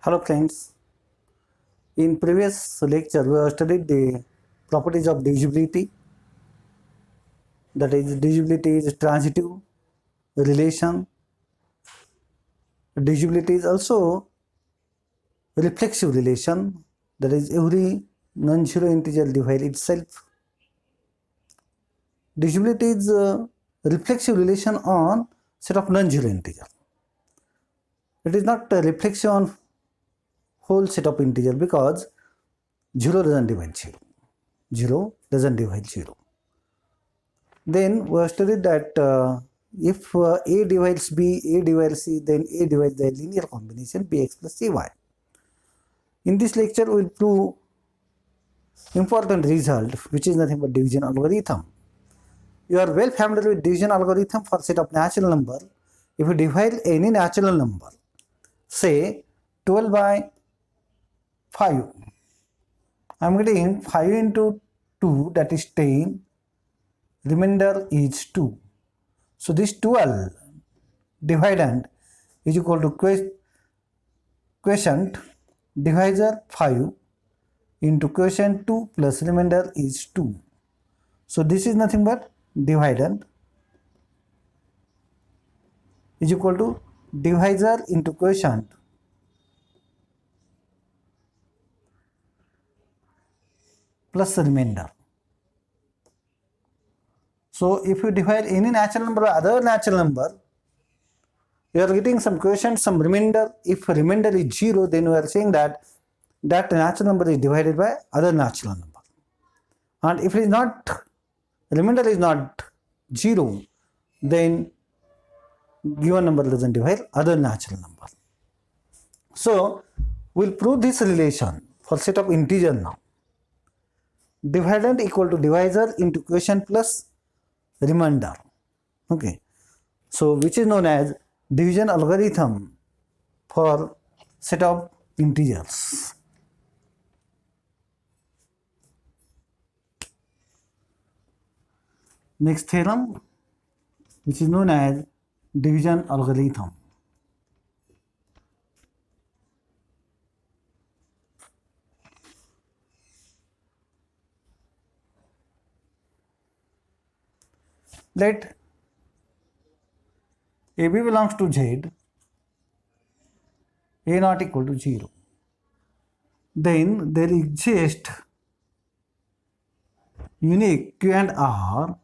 Hello friends, in previous lecture we have studied the properties of divisibility, that is divisibility is transitive relation, divisibility is also reflexive relation, that is every non-zero integer divide itself. Divisibility is a reflexive relation on set of non-zero integer. It is not a reflexive on whole set of integer because 0 doesn't divide 0. 0 doesn't divide 0. Then we have studied that if A divides B, A divides C, then A divides the linear combination Bx plus Cy. In this lecture, we will prove important result, which is nothing but division algorithm. You are well familiar with division algorithm for set of natural number. If you divide any natural number, say 12 by 5, I am getting 5 into 2, that is 10, remainder is 2. So this 12 dividend is equal to quotient divisor 5 into quotient 2 plus remainder is 2. So this is nothing but dividend is equal to divisor into quotient plus remainder. So if you divide any natural number by other natural number, you are getting some quotient, some remainder. If remainder is 0, then we are saying that that natural number is divided by other natural number. And if it is not, remainder is not 0, then given number doesn't divide other natural number. So we'll prove this relation for set of integer now. Dividend equal to divisor into quotient plus remainder. Okay. So which is known as division algorithm for set of integers. Next theorem, which is known as division algorithm. Let AB belongs to Z, A not equal to 0. Then there exists unique Q and R.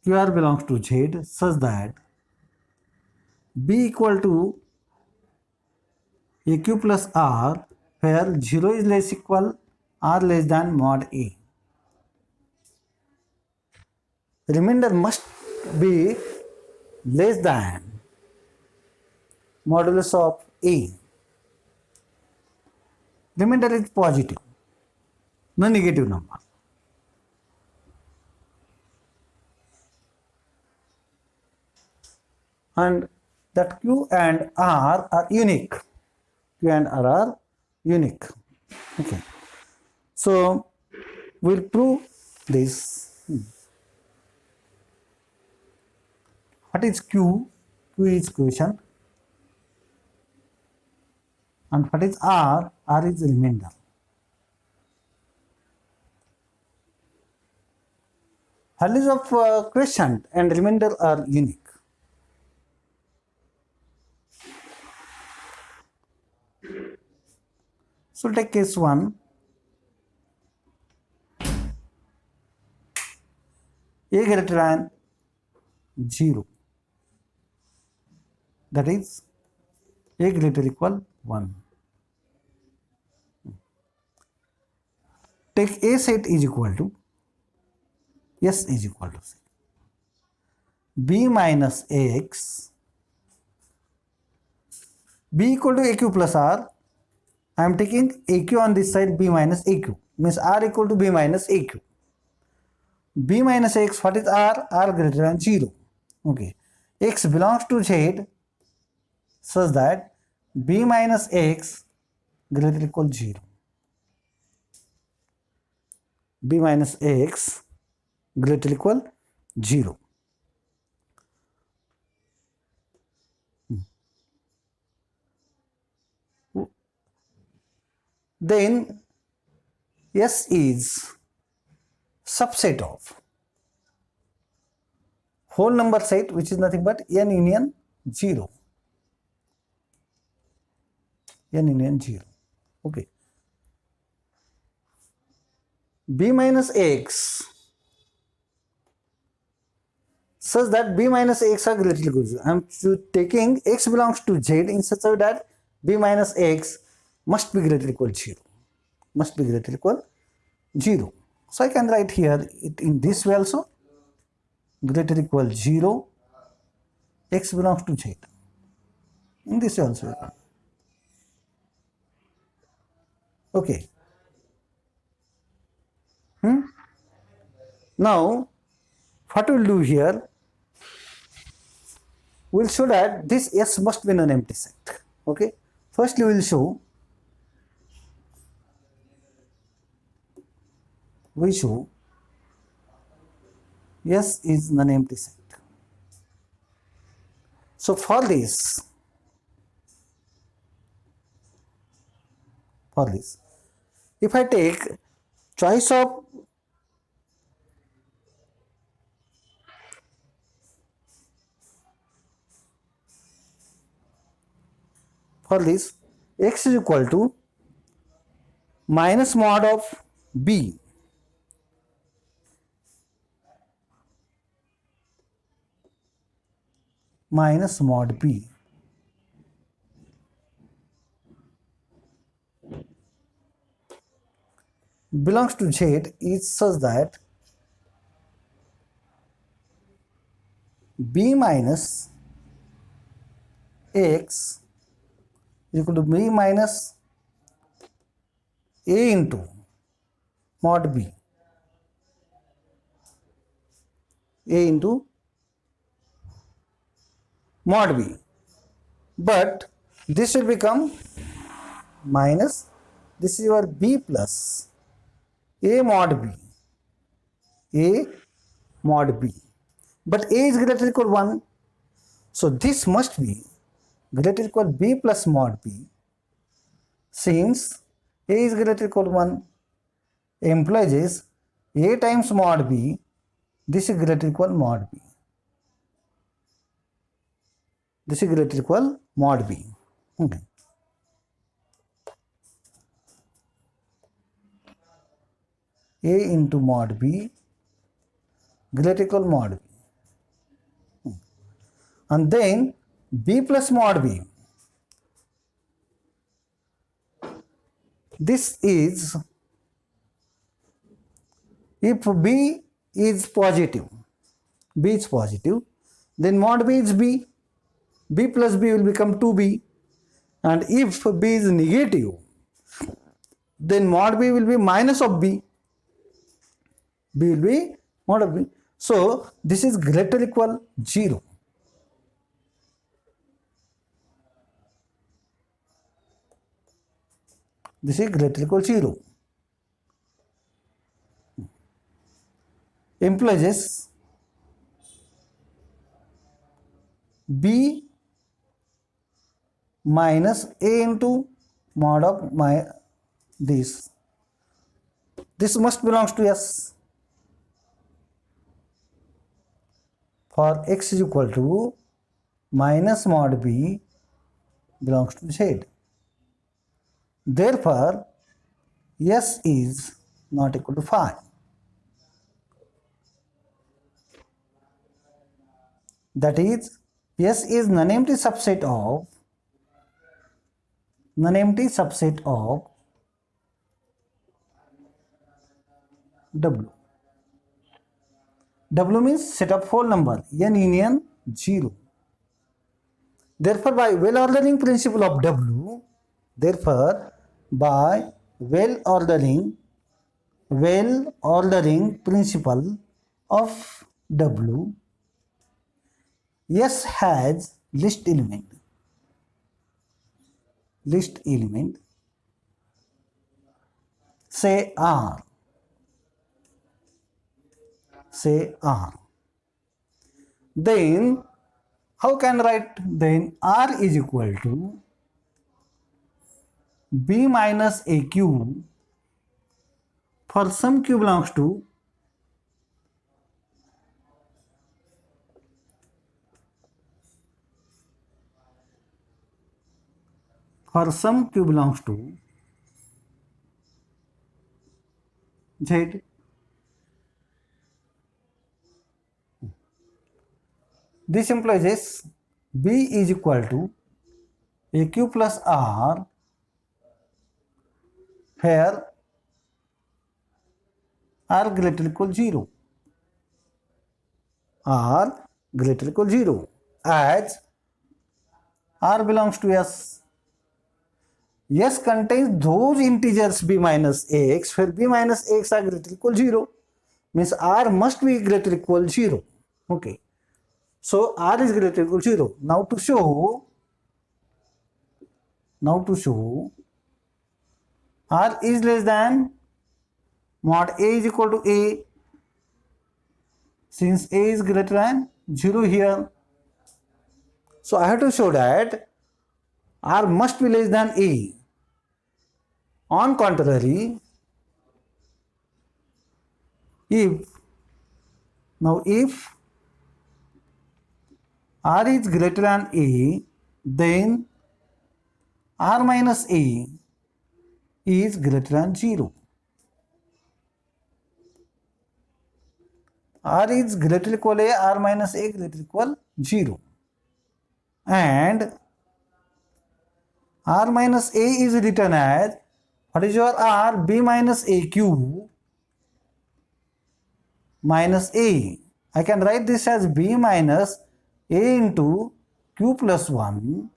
QR belongs to Z such that B equal to AQ plus R, where 0 is less equal R less than mod A. Remainder must be less than modulus of A. Remainder is positive, no negative number. And that Q and R are unique. Q and R are unique. Okay. So we'll prove this. What is Q? Q is quotient. And what is R? R is remainder. Values of quotient and remainder are unique. So take case 1. A greater than 0. That is A greater equal 1. Take A set is equal to S is equal to C. B minus AX. B equal to AQ plus R. I am taking AQ on this side, B minus AQ. Means R equal to B minus AQ. B minus X, what is R? R greater than 0. Okay. X belongs to Z such that B minus X greater equal 0. B minus X greater equal 0. then S is subset of whole number set, which is nothing but n union 0. N union 0. Okay. B minus x such that B minus x are greater than equal to 0. I am taking x belongs to Z in such a way that B minus x must be greater than equal to 0. Must be greater than equal 0. So I can write here it in this way also, greater than equal 0, x belongs to Z. In this way also. Okay. Now, what we'll do here, we'll show that this S must be an empty set. Okay. Firstly, we'll show S is non-empty set. So for this, if I take choice of x is equal to minus mod of B minus mod B belongs to Z is such that B minus x is equal to B minus A into mod B. A into mod B. But this will become minus, this is your B plus A mod B. A mod B. But A is greater than equal 1. So this must be greater than equal B plus mod B. Since A is greater than equal 1, implies A times mod B, this is greater than equal mod B. This is greater than equal mod B. Okay. A into mod B greater than equal mod B. And then B plus mod B. This is if B is positive, then mod B is B. B plus B will become 2B. And if B is negative, then mod B will be minus of B. B will be mod of B. So this is greater than equal 0. This is greater than equal 0. Implies B minus A into mod of this. This must belongs to S. For x is equal to minus mod B belongs to Z. Therefore, S is not equal to 5. That is, S is non-empty subset of W. W means set of whole number, n union 0. Therefore, by well ordering principle of W, principle of W, S has list element. Say R. Then how can I write? Then R is equal to B minus AQ for some Q belongs to Z. This implies B is equal to AQ plus R, where R greater equal 0. R greater equal 0, as R belongs to S. S contains those integers B minus X where B minus X are greater equal 0. Means R must be greater equal 0. Okay. So R is greater equal 0. Now to show R is less than mod A is equal to A, since A is greater than 0 here. So I have to show that R must be less than A. On contrary, if R is greater than A, then R minus A is greater than 0. R is greater equal A, R minus A greater equal 0. And R minus A is written as, what is your R? B minus AQ minus A. I can write this as B minus A into Q plus 1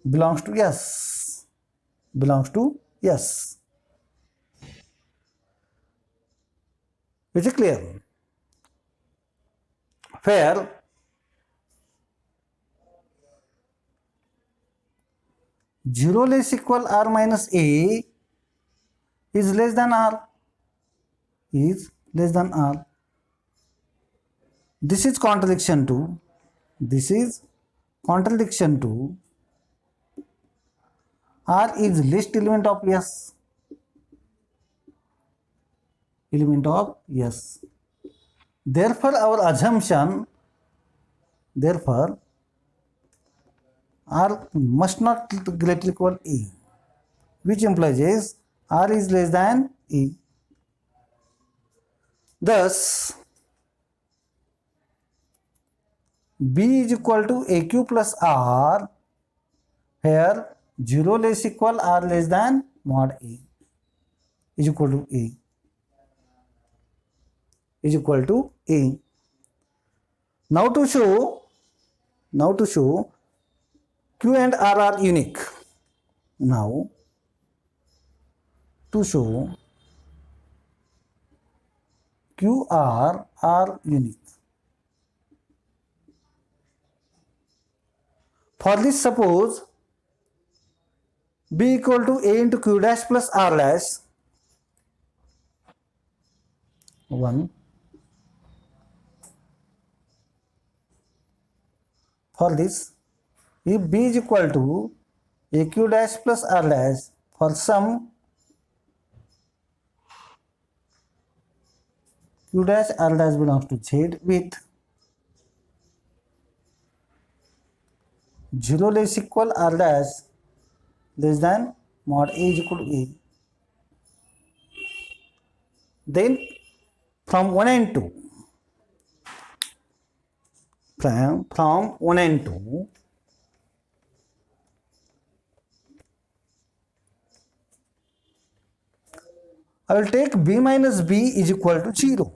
belongs to S. Is it clear? Where zero less equal R minus A is less than R. This is contradiction to R is least element of S. Therefore, our assumption, R must not greater equal E, which implies R is less than E. Thus, B is equal to AQ plus R, here 0 less equal R less than mod A is equal to A. Now to show Q and R are unique. Now to show Q, R are unique. For this, suppose B equal to A into Q dash plus R dash 1. For this, if B is equal to AQ dash plus R dash for some Q dash R dash belongs to Z with 0 less equal R dash less than mod A is equal to A. Then from 1 and 2, I will take B minus B is equal to 0,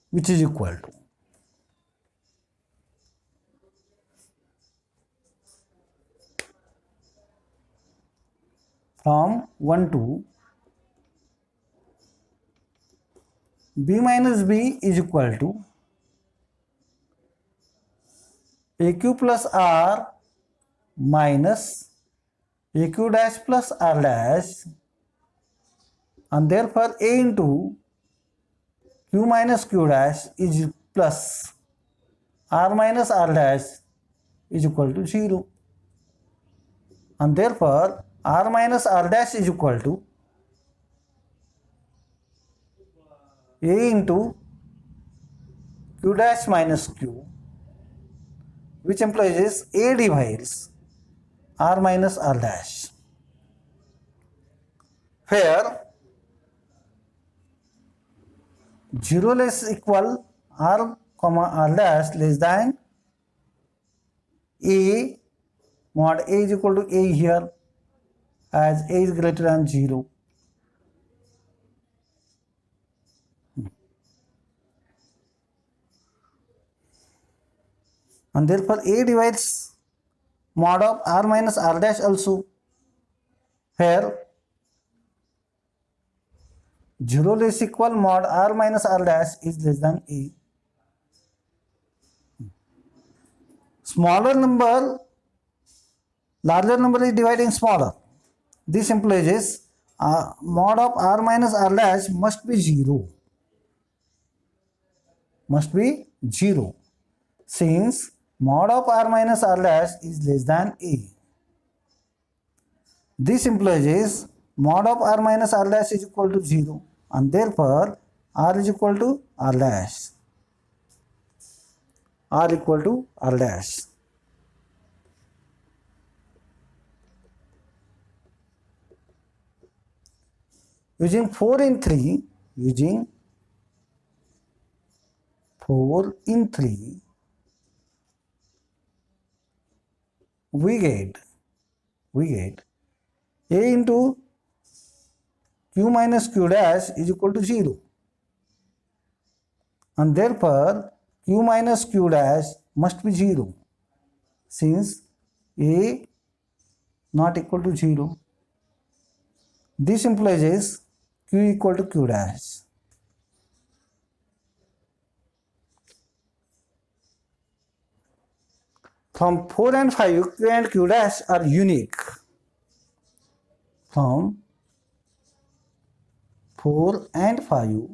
which is equal to from 1 to B minus B is equal to AQ plus R minus AQ dash plus R dash, and therefore A into Q minus Q dash is plus r minus r dash is equal to 0, and therefore r minus r dash is equal to a into q dash minus q, which implies a divides r minus r dash, where 0 less equal r comma r dash less than a, mod a is equal to a here, as a is greater than 0. And therefore a divides mod of r minus r dash also, where 0 less equal mod r minus r dash is less than a. Smaller number, larger number is dividing smaller. This implies mod of r minus r dash must be 0. Must be 0. Since mod of r minus r dash is less than a. This implies mod of r minus r dash is equal to 0, and therefore r is equal to r dash. R equal to r dash. Using 4 in 3, we get a into q minus q dash is equal to 0, and therefore q minus q dash must be 0, since a not equal to 0. This implies q equal to q dash. From 4 and 5, q and q dash are unique. From 4 and 5,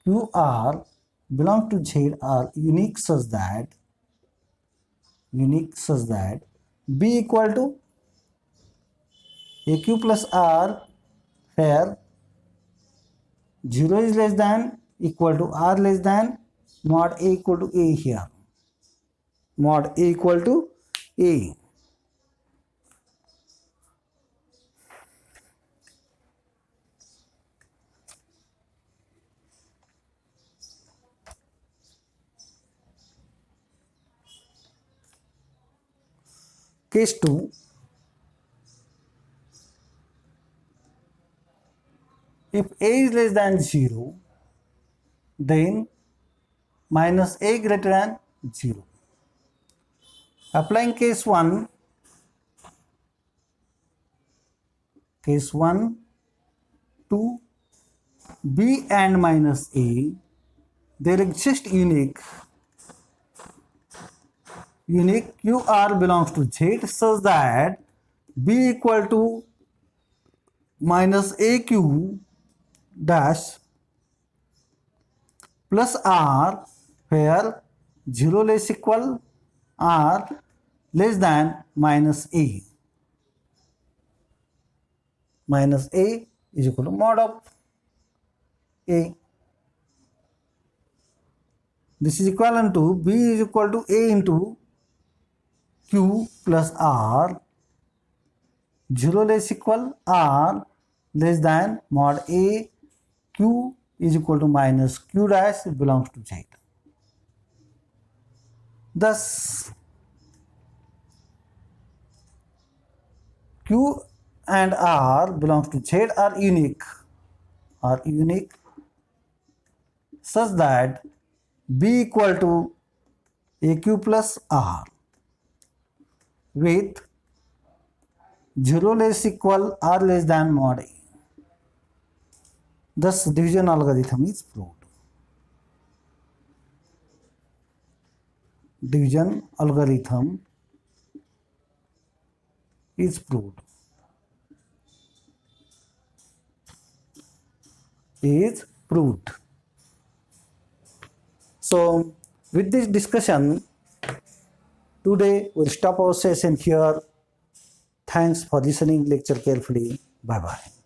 q r belong to z are unique such that b equal to aq plus r, where 0 is less than equal to r less than mod a equal to a here. Mod a equal to a. Case 2. If a is less than 0, then minus a greater than 0. Applying case 1 to b and minus a, there exists unique qr belongs to z such that b equal to minus aq dash plus r, where 0 less equal r less than minus a. Minus a is equal to mod of a. This is equivalent to b is equal to a into q plus r, 0 less equal r less than mod a, q is equal to minus q dash belongs to z. Thus, q and r belongs to z are unique such that b equal to aq plus r with 0 less equal r less than mod a. Thus, division algorithm is proved. Division algorithm is proved. So, With this discussion, today we'll stop our session here. Thanks for listening lecture carefully. Bye bye.